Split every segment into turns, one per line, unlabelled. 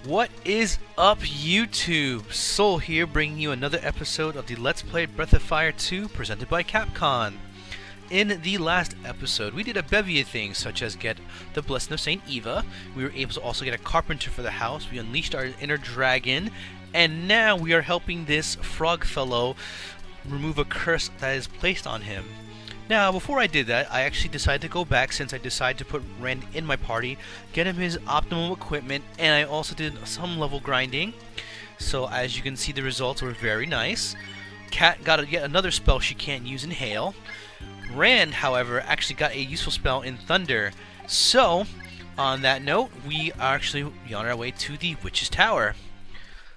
What is up, YouTube? Soul here, bringing you another episode of the Let's Play Breath of Fire 2 presented by Capcom. In the last episode, we did a bevy of things, such as get the Blessing of Saint Eva. We were able to also get a carpenter for the house. We unleashed our inner dragon, and now we are helping this frog fellow remove a curse that is placed on him. Now, before I did that, I actually decided to go back since I decided to put Rand in my party, get him his optimal equipment, and I also did some level grinding. So as you can see, the results were very nice. Cat got yet another spell she can't use in Hail. Rand, however, actually got a useful spell in Thunder. So, on that note, we are actually on our way to the Witch's Tower.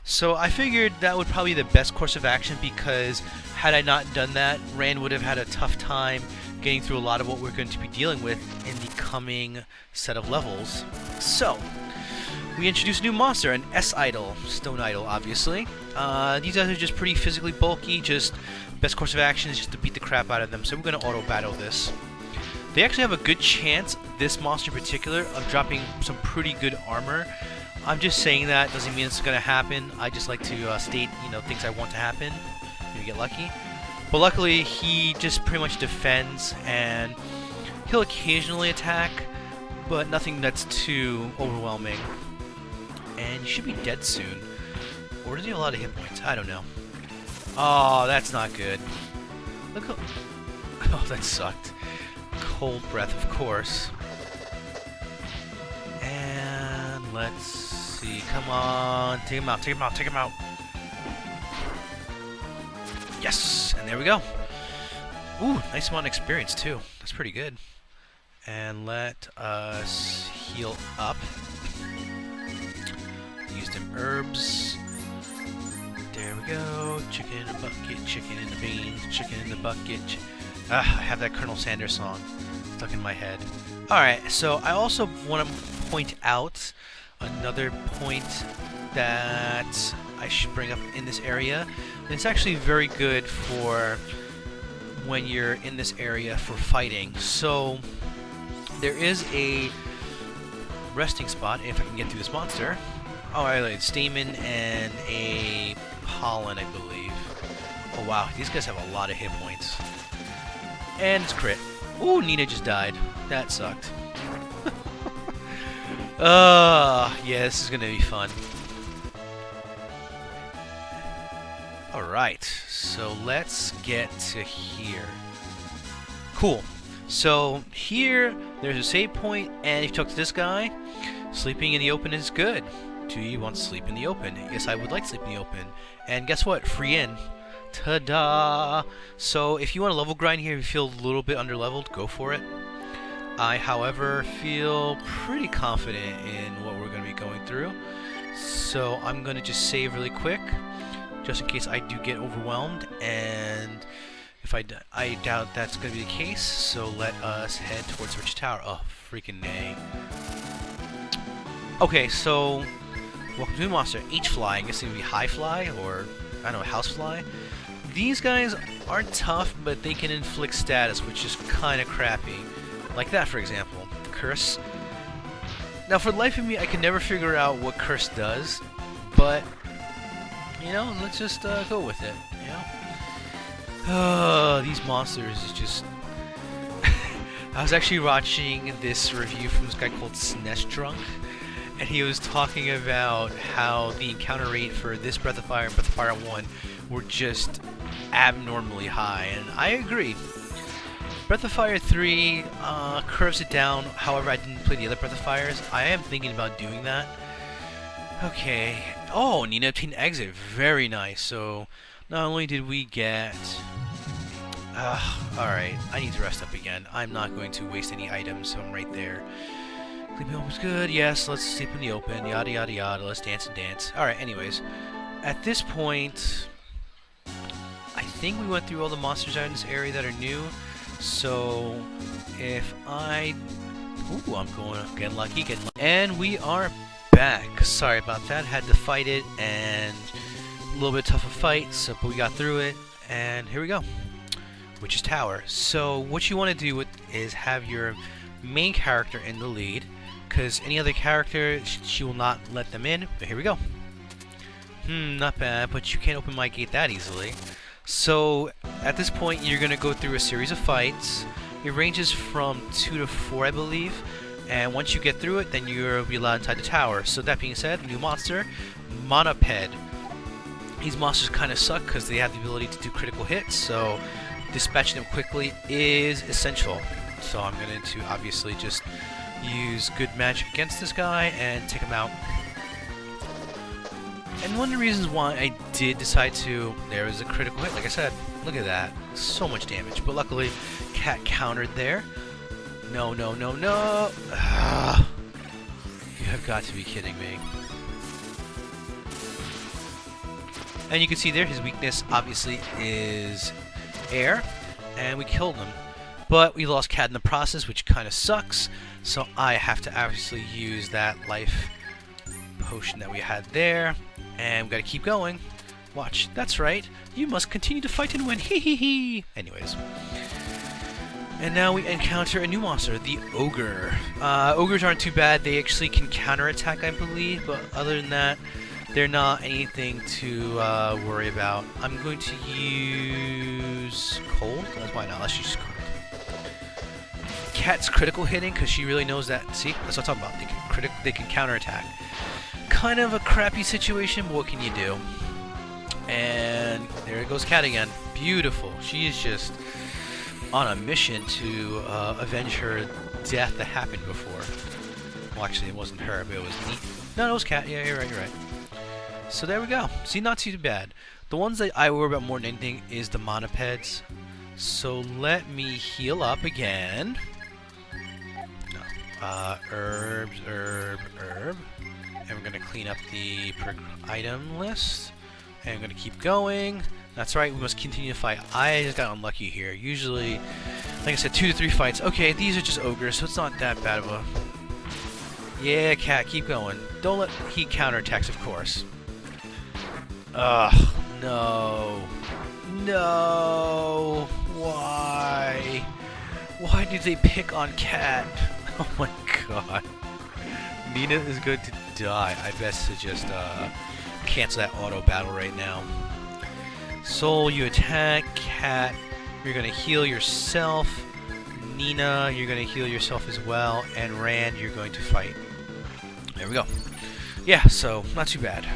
So I figured that would probably be the best course of action, because had I not done that, Rand would have had a tough time getting through a lot of what we're going to be dealing with in the coming set of levels. So, we introduced a new monster, an S-Idol, Stone Idol, obviously. These guys are just pretty physically bulky, just best course of action is just to beat the crap out of them, so we're going to auto-battle this. They actually have a good chance, this monster in particular, of dropping some pretty good armor. I'm just saying that, doesn't mean it's going to happen. I just like to state, things I want to happen. Maybe get lucky. But luckily, he just pretty much defends, and he'll occasionally attack, but nothing that's too overwhelming. And you should be dead soon. Or does he have a lot of hit points? I don't know. Oh, that's not good. Look how... Oh, that sucked. Cold breath, of course. And let's see. Come on. Take him out, take him out, take him out. Yes! And there we go. Ooh, nice amount of experience, too. That's pretty good. And let us heal up. Use them herbs. There we go. Chicken in the bucket, chicken in the beans, chicken in the bucket. I have that Colonel Sanders song stuck in my head. Alright, so I also want to point out another point that I should bring up in this area. And it's actually very good for when you're in this area for fighting. So there is a resting spot, if I can get through this monster. Alright, it's Stamen and a Pollen, I believe. Oh wow, these guys have a lot of hit points. And it's crit. Ooh, Nina just died. That sucked. Yeah, this is gonna be fun. Alright, so let's get to here. Cool. So here, there's a save point, and if you talk to this guy, sleeping in the open is good. Do you want to sleep in the open? Yes, I would like to sleep in the open. And guess what? Free in. Ta-da! So if you want to level grind here, if you feel a little bit underleveled, go for it. I, however, feel pretty confident in what we're going to be going through. So I'm going to just save really quick, just in case I do get overwhelmed. And if I doubt that's going to be the case, so let us head towards Witch's Tower. Oh, freaking nay. Okay, so welcome to the monster. H-Fly, I guess it would be High Fly, or I don't know, House Fly. These guys aren't tough, but they can inflict status, which is kind of crappy. Like that, for example. Curse. Now, for the life of me, I can never figure out what Curse does, but, let's just go with it, these monsters is just... I was actually watching this review from this guy called Snestrunk, and he was talking about how the encounter rate for this Breath of Fire and Breath of Fire 1 were just abnormally high, and I agree. Breath of Fire 3 curves it down, however I didn't play the other Breath of Fires. I am thinking about doing that. Okay. Oh, Nina obtained exit. Very nice. So, not only did we get... Alright, I need to rest up again. I'm not going to waste any items, so I'm right there. Sleeping in the open is good. Yes, let's sleep in the open. Yada yada yada. Let's dance and dance. Alright, anyways. At this point, I think we went through all the monsters out in this area that are new. So, if I... Ooh, I'm getting lucky, And we are back. Sorry about that. Had to fight it, and a little bit tough a fight, but we got through it. And here we go. Witch's Tower. So, what you want to do is have your main character in the lead, because any other character, she will not let them in. But here we go. Not bad, but you can't open my gate that easily. So at this point, you're going to go through a series of fights. It ranges from 2 to 4, I believe. And once you get through it, then you'll be allowed inside the tower. So that being said, new monster, Monoped. These monsters kind of suck because they have the ability to do critical hits, so dispatching them quickly is essential. So I'm going to obviously just use good magic against this guy and take him out. And one of the reasons why I did decide to, there was a critical hit, like I said, look at that, so much damage. But luckily, Cat countered there. No, no, no, no! You have got to be kidding me. And you can see there, his weakness obviously is air, and we killed him. But we lost Cat in the process, which kind of sucks, so I have to obviously use that life potion that we had there, and we gotta keep going. Watch, that's right, you must continue to fight and win, hee hee hee! Anyways. And now we encounter a new monster, the Ogre. Ogres aren't too bad, they actually can counterattack, I believe, but other than that, they're not anything to worry about. I'm going to use cold. Why not? Let's use cold. Cat's critical hitting because she really knows that. See, that's what I'm talking about. They can counterattack. Kind of a crappy situation, but what can you do? And there goes Cat again. Beautiful. She is just on a mission to avenge her death that happened before. Well, actually, it wasn't her, but it was me. No, it was Cat. Yeah, you're right. You're right. So there we go. See, not too bad. The ones that I worry about more than anything is the Monopeds. So let me heal up again. Herbs. And we're going to clean up the item list. And I'm going to keep going. That's right, we must continue to fight. I just got unlucky here. Usually, like I said, 2 to 3 fights. Okay, these are just ogres, so it's not that bad of a... Yeah, Cat, keep going. Don't let he counterattacks, of course. Ugh, no. No. Why? Why do they pick on Cat? Oh my god. Nina is going to die. I best to just cancel that auto battle right now. Soul, you attack. Cat, you're going to heal yourself. Nina, you're going to heal yourself as well. And Rand, you're going to fight. There we go. Yeah, so not too bad.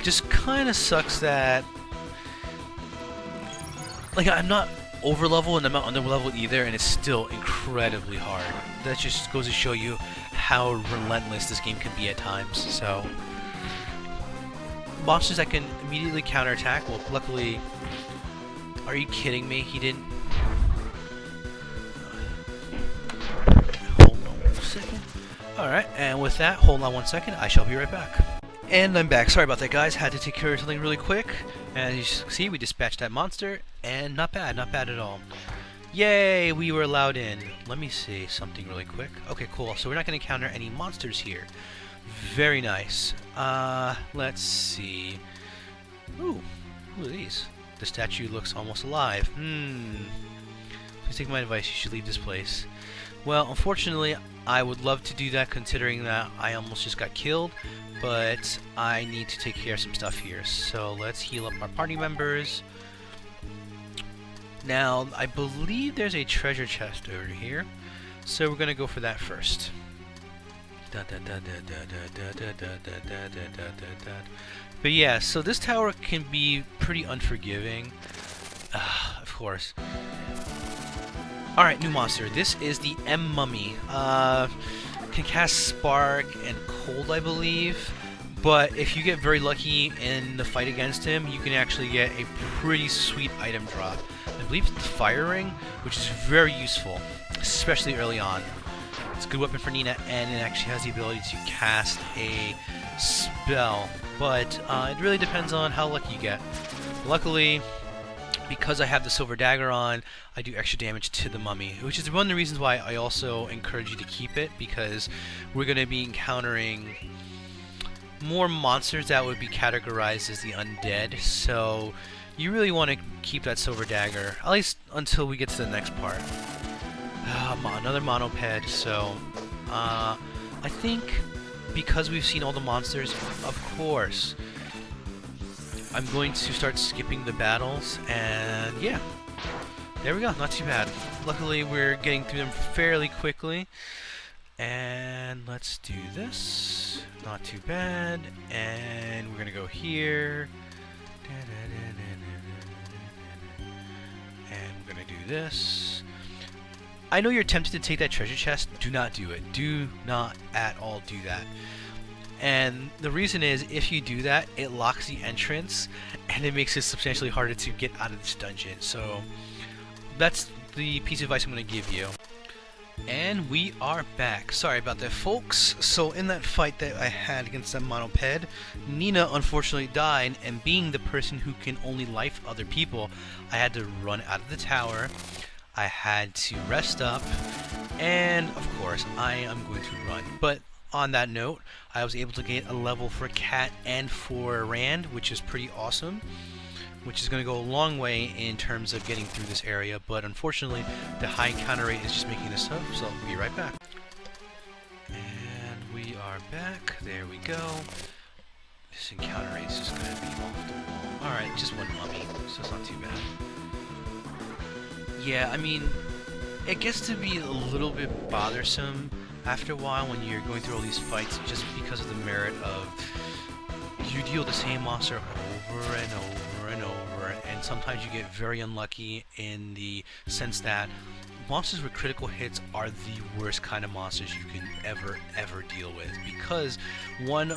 Just kind of sucks that, like, I'm not over level and I'm not under level either, and it's still incredibly hard. That just goes to show you how relentless this game can be at times. So monsters that can immediately counterattack. Well, luckily, are you kidding me? He didn't. Hold on 1 second. All right, and with that, hold on 1 second. I shall be right back. And I'm back. Sorry about that, guys. Had to take care of something really quick. And as you see, we dispatched that monster, and not bad at all. Yay, we were allowed in. Let me see something really quick. Okay, cool. So we're not going to encounter any monsters here. Very nice. Let's see. Ooh, who are these? The statue looks almost alive. Please take my advice. You should leave this place. Well, unfortunately, I would love to do that considering that I almost just got killed, but I need to take care of some stuff here. So let's heal up our party members. Now, I believe there's a treasure chest over here, so we're going to go for that first. But yeah, so this tower can be pretty unforgiving. Of course. Alright, new monster. This is the M-Mummy. Can cast Spark and Cold, I believe. But if you get very lucky in the fight against him, you can actually get a pretty sweet item drop. I believe it's the Fire Ring, which is very useful, especially early on. It's a good weapon for Nina, and it actually has the ability to cast a spell. But it really depends on how lucky you get. Luckily, because I have the Silver Dagger on, I do extra damage to the mummy, which is one of the reasons why I also encourage you to keep it, because we're going to be encountering more monsters that would be categorized as the undead, so you really want to keep that Silver Dagger, at least until we get to the next part. Another Monoped, so I think because we've seen all the monsters, of course, I'm going to start skipping the battles, and yeah, there we go, not too bad. Luckily, we're getting through them fairly quickly, and let's do this, not too bad, and we're gonna go here, and we're gonna do this. I know you're tempted to take that treasure chest. Do not do it. Do not at all do that. And the reason is, if you do that, it locks the entrance, and it makes it substantially harder to get out of this dungeon. So that's the piece of advice I'm going to give you. And we are back. Sorry about that, folks. So in that fight that I had against that monoped, Nina unfortunately died, and being the person who can only life other people, I had to run out of the tower. I had to rest up, and of course I am going to run. But on that note, I was able to get a level for Cat and for Rand, which is pretty awesome, which is going to go a long way in terms of getting through this area. But unfortunately, the high encounter rate is just making this up, so I'll be right back. And we are back. There we go. This encounter rate is just going to be off the wall. Alright, just one mummy, so it's not too bad. Yeah, I mean, it gets to be a little bit bothersome after a while when you're going through all these fights, just because of the merit of you deal the same monster over and over and over, and sometimes you get very unlucky in the sense that monsters with critical hits are the worst kind of monsters you can ever deal with, because one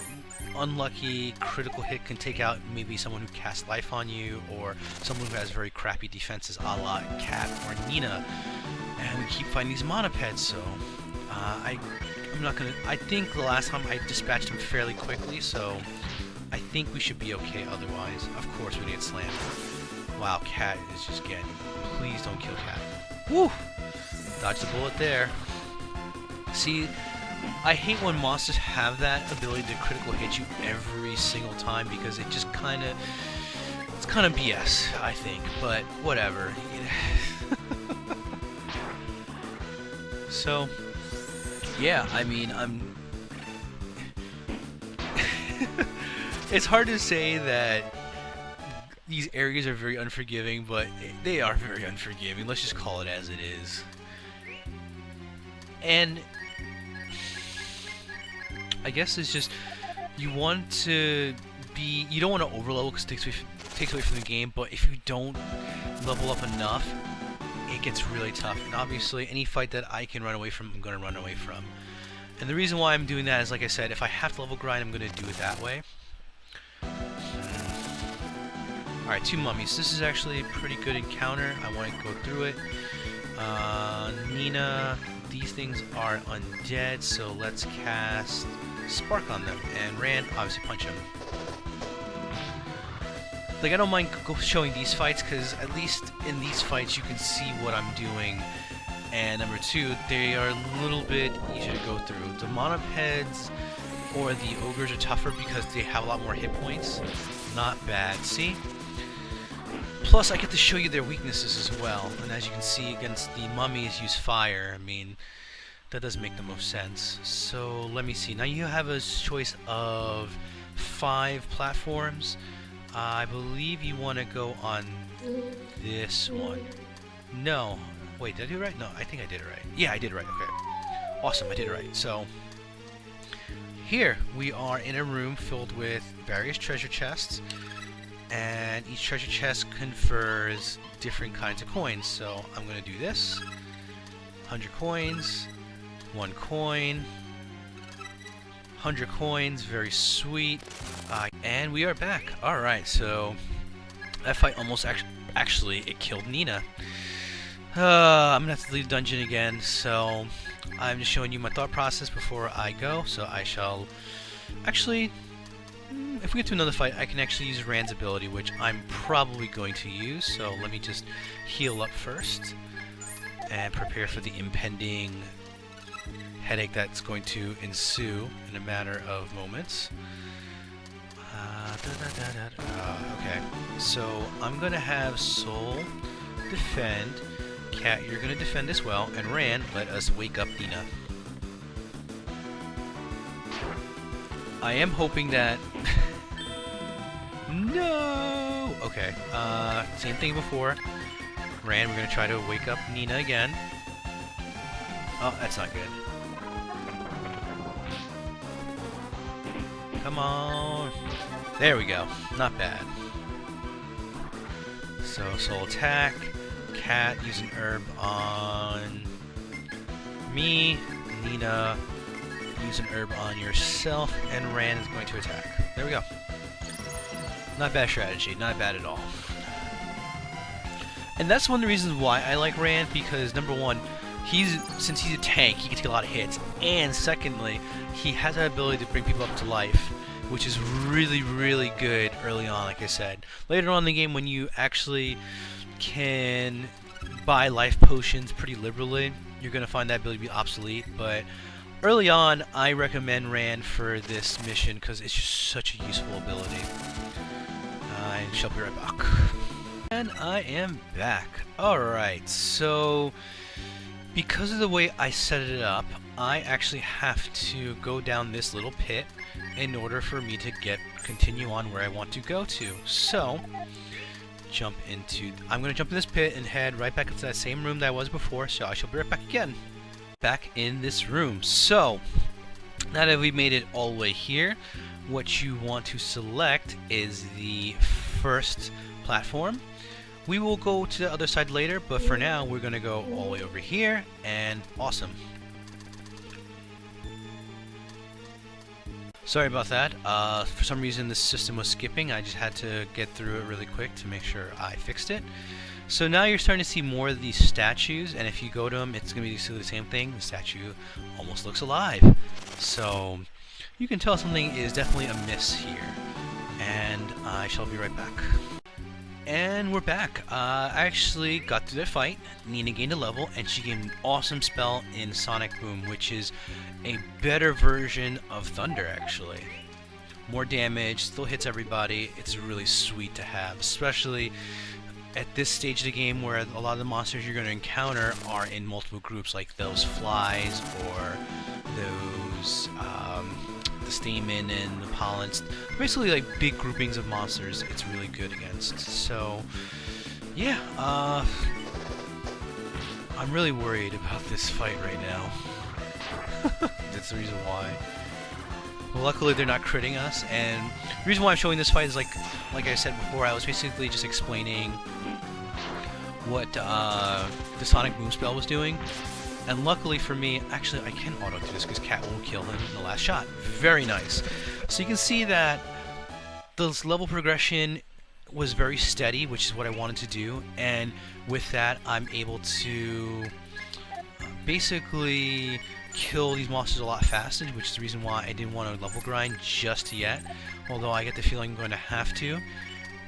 unlucky critical hit can take out maybe someone who casts life on you, or someone who has very crappy defenses, a la Cat or Nina, and we keep fighting these monopeds. So I'm not gonna. I think the last time I dispatched them fairly quickly, so I think we should be okay. Otherwise, of course, we get slammed. Wow, Cat is just getting. Please don't kill Cat. Woo! Dodge the bullet there. See, I hate when monsters have that ability to critical hit you every single time, because it just it's kind of BS, I think, but whatever. So, yeah, I mean, it's hard to say that these areas are very unforgiving, but they are very unforgiving. Let's just call it as it is. And I guess it's just, you want to be, you don't want to overlevel because it takes away from the game, but if you don't level up enough, it gets really tough. And obviously, any fight that I can run away from, I'm going to run away from. And the reason why I'm doing that is, like I said, if I have to level grind, I'm going to do it that way. Alright, 2 mummies. This is actually a pretty good encounter. I want to go through it. Nina, these things are undead, so let's cast Spark on them. And Rand, obviously punch him. Like, I don't mind showing these fights, because at least in these fights you can see what I'm doing. And number 2, they are a little bit easier to go through. The monopeds or the ogres are tougher because they have a lot more hit points. Not bad, see? Plus, I get to show you their weaknesses as well. And as you can see, against the mummies, use fire. I mean, that doesn't make the most sense. So, let me see. Now you have a choice of 5 platforms. I believe you want to go on this one. No. Wait, did I do it right? No, I think I did it right. Yeah, I did it right. Okay. Awesome, I did it right. So, here we are in a room filled with various treasure chests. And each treasure chest confers different kinds of coins. So, I'm going to do this. 100 coins. 1 coin. 100 coins. Very sweet. And we are back. Alright, so that fight almost actually it killed Nina. I'm gonna have to leave the dungeon again, so I'm just showing you my thought process before I go. So I shall actually, if we get to another fight, I can actually use Rand's ability, which I'm probably going to use. So let me just heal up first and prepare for the impending headache that's going to ensue in a matter of moments. Okay, so I'm gonna have Soul defend. Cat, you're gonna defend as well, and Rand, let us wake up Nina. I am hoping that... No! Okay, same thing before. Ran, we're gonna try to wake up Nina again. Oh, that's not good. Come on. There we go. Not bad. So, soul attack. Cat, use an herb on me. Nina, use an herb on yourself. And Ran is going to attack. There we go. Not bad strategy. Not bad at all. And that's one of the reasons why I like Rand, because number one, since he's a tank, he can take a lot of hits, and secondly, he has that ability to bring people up to life, which is really, really good early on, like I said. Later on in the game, when you actually can buy life potions pretty liberally, you're going to find that ability to be obsolete, but early on, I recommend Rand for this mission because it's just such a useful ability. I shall be right back. And I am back. Alright, so because of the way I set it up, I actually have to go down this little pit in order for me to continue on where I want to go to. So, I'm going to jump in this pit and head right back into that same room that I was before, so I shall be right back again. Back in this room. So, now that we've made it all the way here, what you want to select is the first platform. We will go to the other side later, but for now, we're going to go all the way over here, and awesome. Sorry about that. For some reason, the system was skipping. I just had to get through it really quick to make sure I fixed it. So now you're starting to see more of these statues, and if you go to them, it's going to be the same thing. The statue almost looks alive. So you can tell something is definitely amiss here. And I shall be right back. And we're back. I actually got through that fight. Nina gained a level, and she gained an awesome spell in Sonic Boom, which is a better version of Thunder, actually. More damage, still hits everybody. It's really sweet to have, especially at this stage of the game where a lot of the monsters you're going to encounter are in multiple groups, like those flies or those the Stamen and the Pollens. Basically like big groupings of monsters it's really good against. So yeah, I'm really worried about this fight right now. That's the reason why. Well, luckily they're not critting us, and the reason why I'm showing this fight is like I said before, I was basically just explaining what the Sonic Boom spell was doing. And luckily for me, actually I can auto do this because Cat won't kill him in the last shot. Very nice. So you can see that the level progression was very steady, which is what I wanted to do. And with that, I'm able to basically kill these monsters a lot faster, which is the reason why I didn't want to level grind just yet. Although I get the feeling I'm going to have to.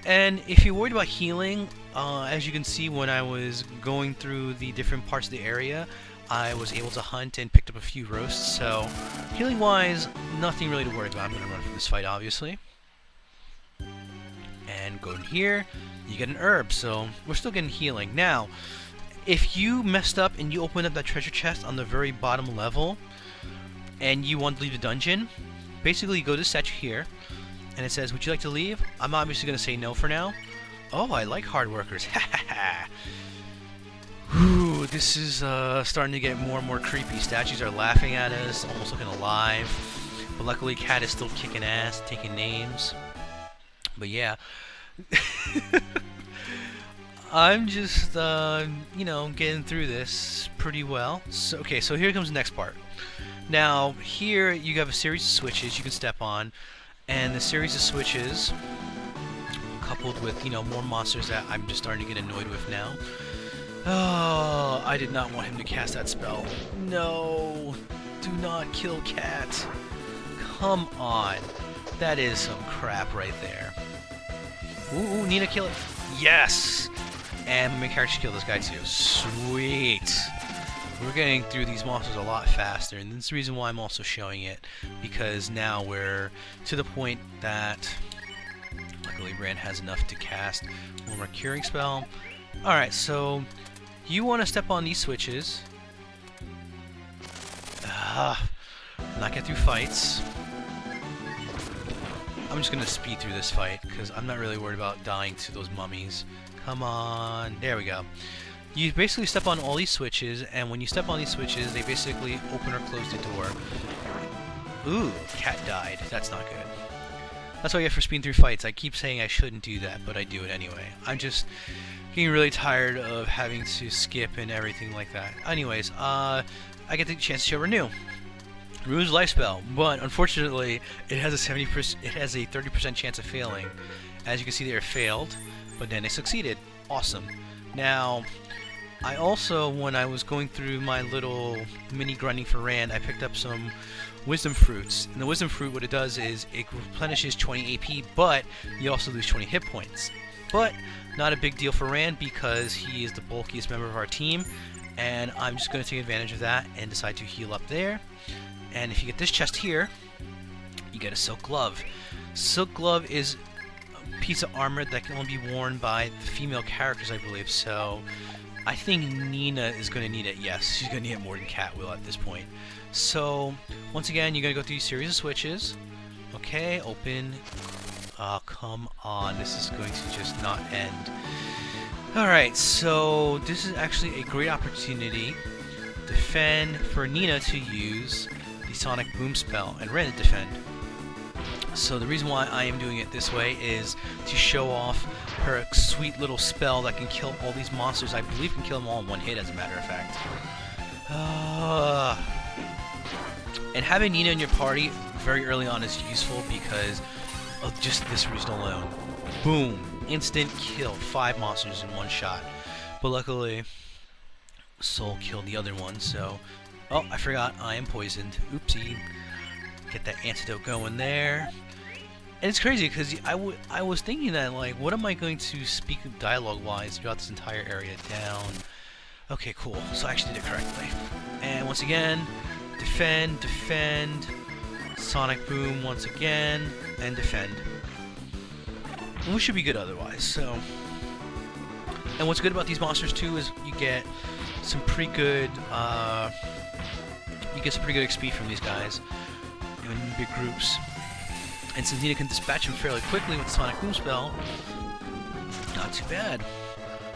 And if you're worried about healing, as you can see when I was going through the different parts of the area, I was able to hunt and picked up a few roasts, so healing-wise, nothing really to worry about. I'm going to run for this fight, obviously. And go in here, you get an herb, so we're still getting healing. Now, if you messed up and you opened up that treasure chest on the very bottom level, and you want to leave the dungeon, basically you go to the statue here, and it says, would you like to leave? I'm obviously going to say no for now. Oh, I like hard workers. Ha ha ha. Whew, this is starting to get more and more creepy. Statues are laughing at us, almost looking alive. But luckily, Cat is still kicking ass, taking names. But yeah. I'm just, you know, getting through this pretty well. So, okay, so here comes the next part. Now, here you have a series of switches you can step on. And the series of switches, coupled with, you know, more monsters that I'm just starting to get annoyed with now. Oh, I did not want him to cast that spell. No, do not kill Cat. Come on. That is some crap right there. Ooh, Nina, kill it. Yes! And my character kill this guy too. Sweet. We're getting through these monsters a lot faster, and that's the reason why I'm also showing it, because now we're to the point that luckily Rand has enough to cast one more curing spell. Alright, so you want to step on these switches, not get through fights, I'm just gonna speed through this fight because I'm not really worried about dying to those mummies. Come on, there we go. You basically step on all these switches, and when you step on these switches, they basically open or close the door. Ooh, cat died. That's not good. That's what I get for speeding through fights. I keep saying I shouldn't do that, but I do it anyway. I'm just getting really tired of having to skip and everything like that. Anyways, I get the chance to show Renew. Renew's life spell, but unfortunately, it has a 30% chance of failing. As you can see, there, it failed, but then it succeeded. Awesome. Now, I also, when I was going through my little mini grinding for Rand, I picked up some Wisdom Fruits. And the Wisdom Fruit, what it does is it replenishes 20 AP, but you also lose 20 hit points. But not a big deal for Rand because he is the bulkiest member of our team, and I'm just going to take advantage of that and decide to heal up there. And if you get this chest here, you get a Silk Glove. Silk Glove is a piece of armor that can only be worn by the female characters, I believe, so I think Nina is going to need it. Yes, she's going to need it more than Cat will at this point. So, once again, you're going to go through a series of switches. Okay, open. Come on, this is going to just not end. Alright, so this is actually a great opportunity for Nina to use the Sonic Boom spell and Ren to defend. So the reason why I am doing it this way is to show off her sweet little spell that can kill all these monsters. I believe can kill them all in one hit, as a matter of fact. And having Nina in your party very early on is useful because of just this reason alone. Boom! Instant kill. 5 monsters in one shot. But luckily, Soul killed the other one, so... Oh, I forgot. I am poisoned. Oopsie. Get that antidote going there. And it's crazy because I was thinking that, like, what am I going to speak dialogue-wise throughout this entire area down? Okay, cool. So I actually did it correctly. And once again, defend, defend, Sonic Boom once again, and defend. And we should be good otherwise, so... And what's good about these monsters, too, is you get some pretty good, XP from these guys in big groups. And since Nina can dispatch them fairly quickly with the Sonic Boom spell, not too bad.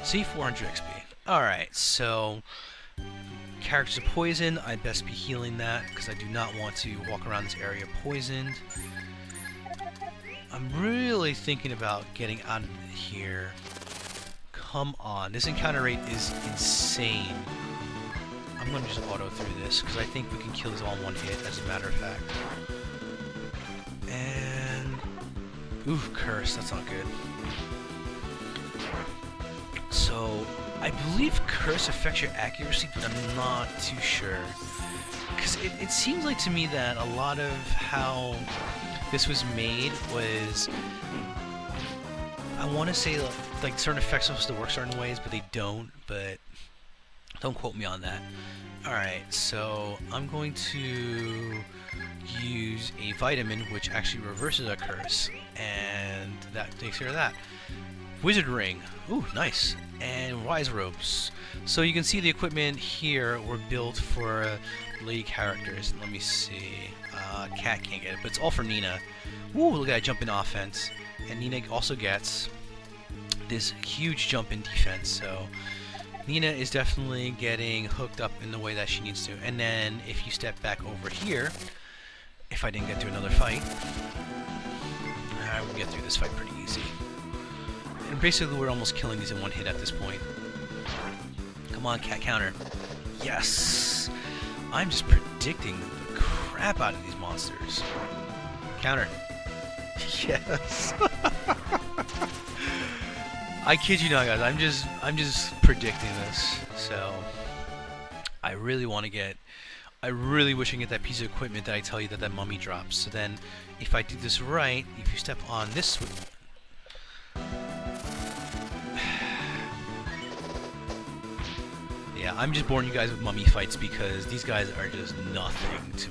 See, 400 XP. Alright, so characters are poisoned. I'd best be healing that because I do not want to walk around this area poisoned. I'm really thinking about getting out of here. Come on, this encounter rate is insane. I'm going to just auto through this because I think we can kill these all in one hit, as a matter of fact. And... ooh, curse, that's not good. So, I believe curse affects your accuracy, but I'm not too sure. Because it seems like to me that a lot of how this was made was... I want to say like certain effects are supposed to work certain ways, but they don't, but don't quote me on that. Alright, so I'm going to use a vitamin which actually reverses a curse, and that takes care of that. Wizard Ring, ooh, nice, and Wise Robes. So you can see the equipment here were built for lady characters. Let me see, Cat can't get it, but it's all for Nina. Ooh, look at that jump in offense. And Nina also gets this huge jump in defense, so Nina is definitely getting hooked up in the way that she needs to. And then if you step back over here, if I didn't get through another fight, I will get through this fight pretty easy. And basically we're almost killing these in one hit at this point. Come on, Cat, counter. Yes! I'm just predicting the crap out of these monsters. Counter. Yes. I kid you not, guys. I'm just predicting this. So I really want to get. I really wish I can get that piece of equipment that I tell you that mummy drops. So then, if I do this right, if you step on this. Yeah, I'm just boring you guys with mummy fights because these guys are just nothing to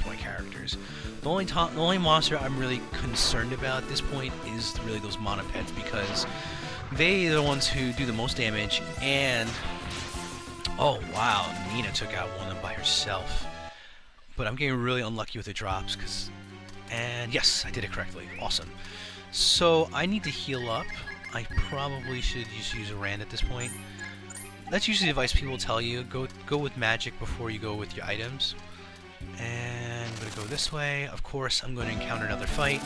my characters. The only monster I'm really concerned about at this point is really those monopeds because they are the ones who do the most damage. And oh wow, Nina took out one of them by herself. But I'm getting really unlucky with the drops because And yes, I did it correctly. Awesome. So I need to heal up. I probably should just use a Rand at this point. That's usually the advice people tell you. Go with magic before you go with your items. And I'm going to go this way. Of course, I'm going to encounter another fight.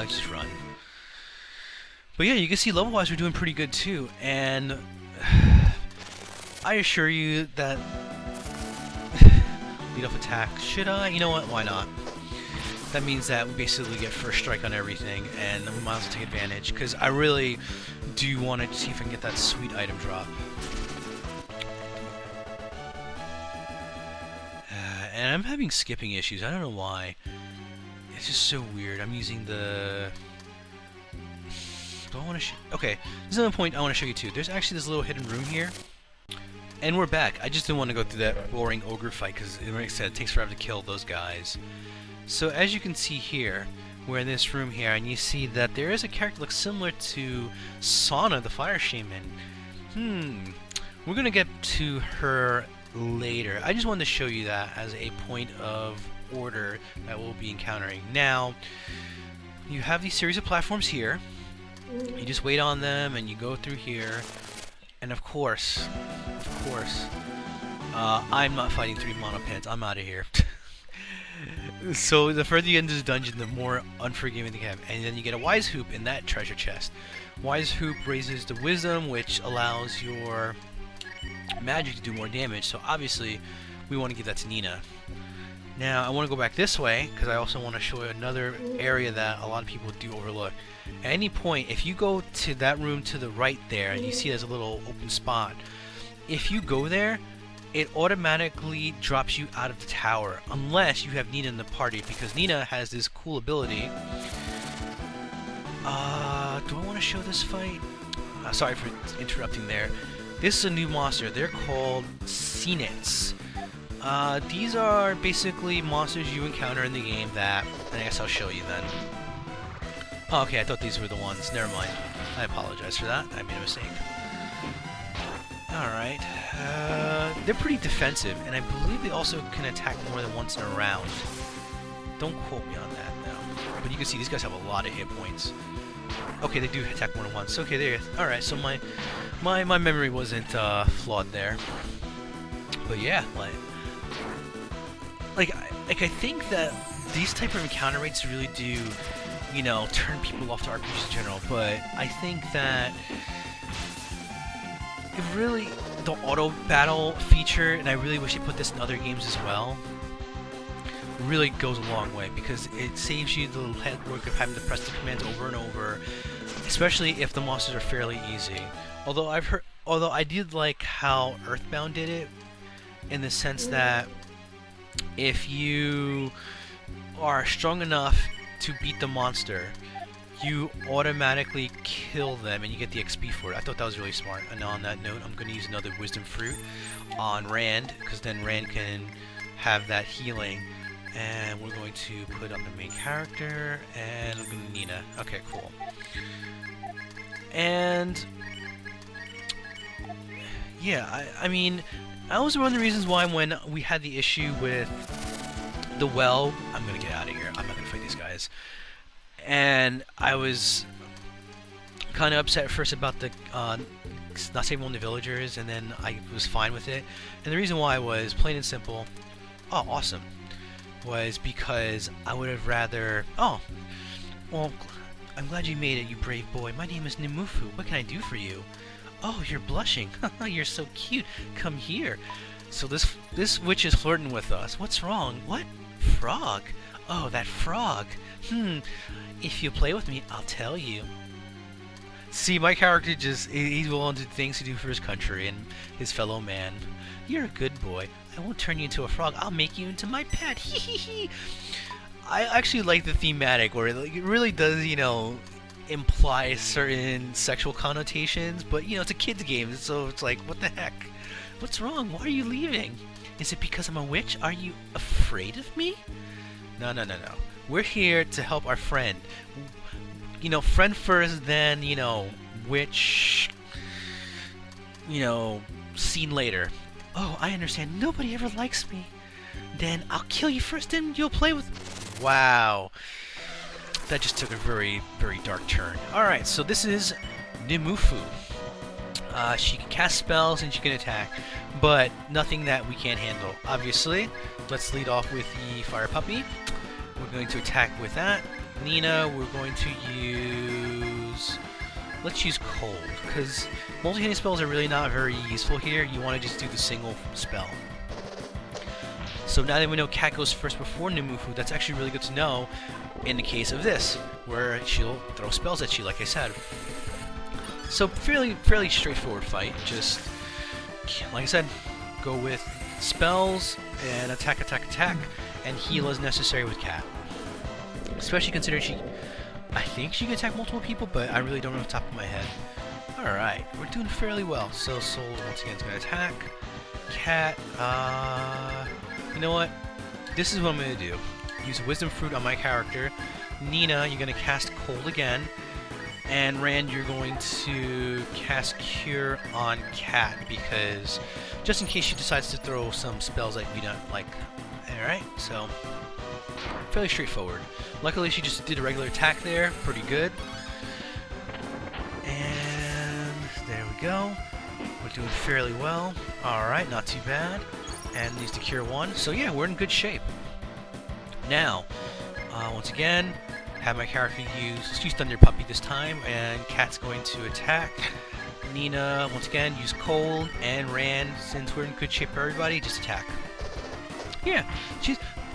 Just run. But yeah, you can see level-wise we're doing pretty good too. And I assure you that lead off attack. Should I? You know what? Why not? That means that we basically get first strike on everything, and we might as well take advantage, because I really do want to see if I can get that sweet item drop. And I'm having skipping issues. I don't know why. It's just so weird. I'm using the... Do I want to okay, this is another point I want to show you too. There's actually this little hidden room here. And we're back. I just didn't want to go through that boring ogre fight, because, like I said, it takes forever to kill those guys. So as you can see here, we're in this room here, and you see that there is a character that looks similar to Sana, the Fire Shaman. We're going to get to her later. I just wanted to show you that as a point of order that we'll be encountering. Now, you have these series of platforms here. You just wait on them, and you go through here. And of course, I'm not fighting 3 monopeds. I'm out of here. So the further you get into this dungeon, the more unforgiving they have. And then you get a Wise Hoop in that treasure chest. Wise Hoop raises the Wisdom, which allows your magic to do more damage. So obviously, we want to give that to Nina. Now, I want to go back this way, because I also want to show you another area that a lot of people do overlook. At any point, if you go to that room to the right there, and you see there's a little open spot, if you go there, it automatically drops you out of the tower, unless you have Nina in the party, because Nina has this cool ability. Do I want to show this fight? Sorry for interrupting there. This is a new monster. They're called Cenits. These are basically monsters you encounter in the game that... I guess I'll show you then. Oh, okay, I thought these were the ones. Never mind. I apologize for that. I made a mistake. Alright. They're pretty defensive, and I believe they also can attack more than once in a round. Don't quote me on that, though. But you can see these guys have a lot of hit points. Okay, they do attack more than once. Okay, there. Alright, so my memory wasn't flawed there. But yeah, like I think that these type of encounter rates really do, you know, turn people off to RPGs in general. But I think that it really, the auto battle feature, and I really wish they put this in other games as well, really goes a long way, because it saves you the head work of having to press the commands over and over, especially if the monsters are fairly easy. Although I did like how Earthbound did it, in the sense that if you are strong enough to beat the monster, you automatically kill them and you get the XP for it. I thought that was really smart. And on that note, I'm going to use another Wisdom Fruit on Rand, because then Rand can have that healing. And we're going to put on the main character, and I'm going to Nina. Okay, cool. And yeah, I mean, that was one of the reasons why when we had the issue with the well, I'm going to get out of here. I'm not going to fight these guys. And I was kind of upset at first about the not saving one of the villagers, and then I was fine with it. And the reason why was plain and simple. Oh, awesome. Was because I would have rather... Oh, well, I'm glad you made it, you brave boy. My name is Nimufu. What can I do for you? Oh, you're blushing. You're so cute. Come here. So this witch is flirting with us. What's wrong? What? Frog? Oh, that frog. If you play with me, I'll tell you. See, my character he's willing to do things to do for his country and his fellow man. You're a good boy. I won't turn you into a frog. I'll make you into my pet. Hee. I actually like the thematic, where it really does, you know, imply certain sexual connotations, but, you know, it's a kid's game, so it's like, what the heck? What's wrong? Why are you leaving? Is it because I'm a witch? Are you afraid of me? No. We're here to help our friend. You know, friend first, then, you know, witch, you know, scene later. Oh, I understand. Nobody ever likes me. Then I'll kill you first, then you'll play with... Wow. That just took a very, very dark turn. Alright, so this is Nimufu. She can cast spells and she can attack, but nothing that we can't handle. Obviously, let's lead off with the Fire Puppy. We're going to attack with that. Nina, we're going to use... Let's use Cold, because multi-hitting spells are really not very useful here. You want to just do the single spell. So now that we know Cat goes first before Nimufu, that's actually really good to know in the case of this, where she'll throw spells at you, like I said. So fairly straightforward fight. Just, like I said, go with spells and attack, and heal as necessary with Cat. Especially considering I think she can attack multiple people, but I really don't know off the top of my head. Alright, we're doing fairly well. So Soul once again is going to attack. Cat, you know what? This is what I'm going to do. Use Wisdom Fruit on my character. Nina, you're going to cast Cold again. And Rand, you're going to cast Cure on Cat, because just in case she decides to throw some spells that we don't like. Alright, so fairly straightforward. Luckily, she just did a regular attack there. Pretty good. And there we go. We're doing fairly well. Alright, not too bad. And needs to cure one. So yeah, we're in good shape. Now, once again, have my character use Thunder Puppy this time, and Cat's going to attack. Nina, once again, use Cold, and Rand, since we're in good shape for everybody, just attack. Yeah,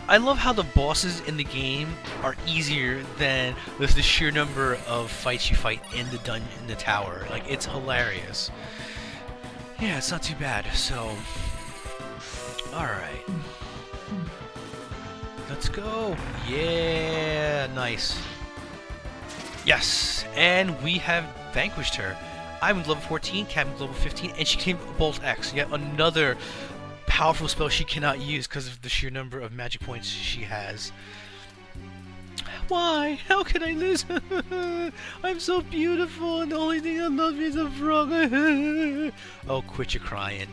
I love how the bosses in the game are easier than the sheer number of fights you fight in the dungeon, in the tower. Like, it's hilarious. Yeah, it's not too bad. So, alright. Let's go. Yeah, nice. Yes, and we have vanquished her. I'm level 14, Captain's level 15, and she came Bolt X. Yet another powerful spell she cannot use because of the sheer number of magic points she has. Why? How can I lose? I'm so beautiful, and the only thing I love is a frog. Oh, quit your crying.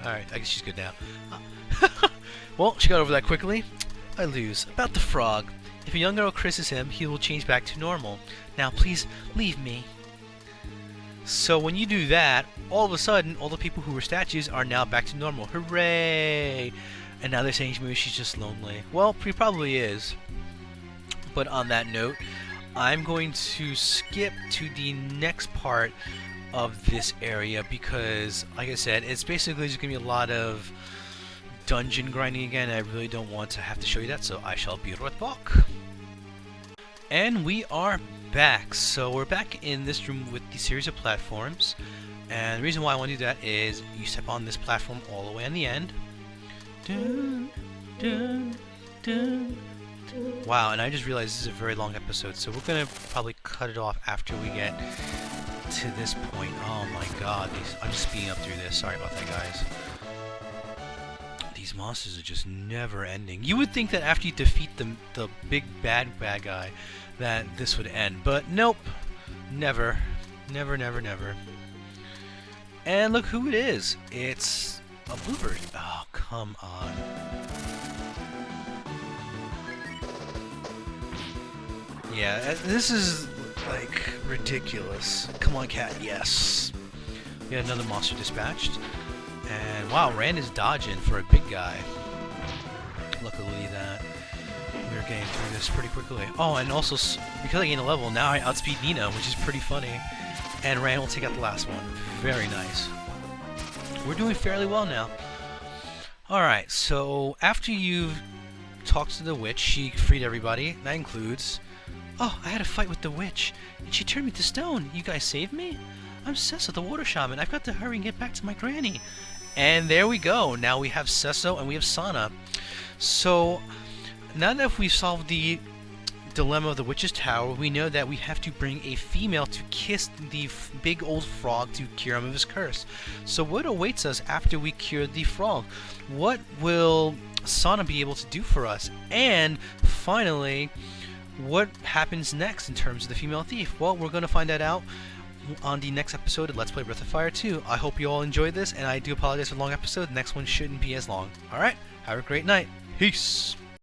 Alright, I guess she's good now. Well, she got over that quickly. I lose. About the frog. If a young girl kisses him, he will change back to normal. Now, please, leave me. So when you do that, all of a sudden, all the people who were statues are now back to normal. Hooray! And now they're saying maybe she's just lonely. Well, she probably is. But on that note, I'm going to skip to the next part of this area because, like I said, it's basically just going to be a lot of dungeon grinding again. I really don't want to have to show you that, so I shall be right back. And we are back. So we're back in this room with the series of platforms. And the reason why I want to do that is you step on this platform all the way on the end. Dun, dun, dun, dun. Wow, and I just realized this is a very long episode, so we're going to probably cut it off after we get to this point. Oh my god, I'm just speeding up through this. Sorry about that, guys. These monsters are just never ending. You would think that after you defeat the big bad guy that this would end, but nope. Never. Never, never, never. And look who it is. It's a bluebird. Oh, come on. Yeah, this is like ridiculous. Come on, Cat. Yes. We got another monster dispatched. And wow, Rand is dodging for a big guy. Luckily that we're getting through this pretty quickly. Oh, and also, because I gained a level, now I outspeed Nina, which is pretty funny. And Rand will take out the last one. Very nice. We're doing fairly well now. Alright, so after you've talked to the witch, she freed everybody. That includes... Oh, I had a fight with the witch, and she turned me to stone. You guys saved me? I'm Sesso, the water shaman. I've got to hurry and get back to my granny. And there we go. Now we have Sesso and we have Sana. So, now that we've solved the dilemma of the witch's tower, we know that we have to bring a female to kiss the big old frog to cure him of his curse. So what awaits us after we cure the frog? What will Sana be able to do for us? And finally, what happens next in terms of the female thief? Well, we're going to find that out on the next episode of Let's Play Breath of Fire 2. I hope you all enjoyed this, and I do apologize for the long episode. The next one shouldn't be as long. Alright, Have a great night. Peace.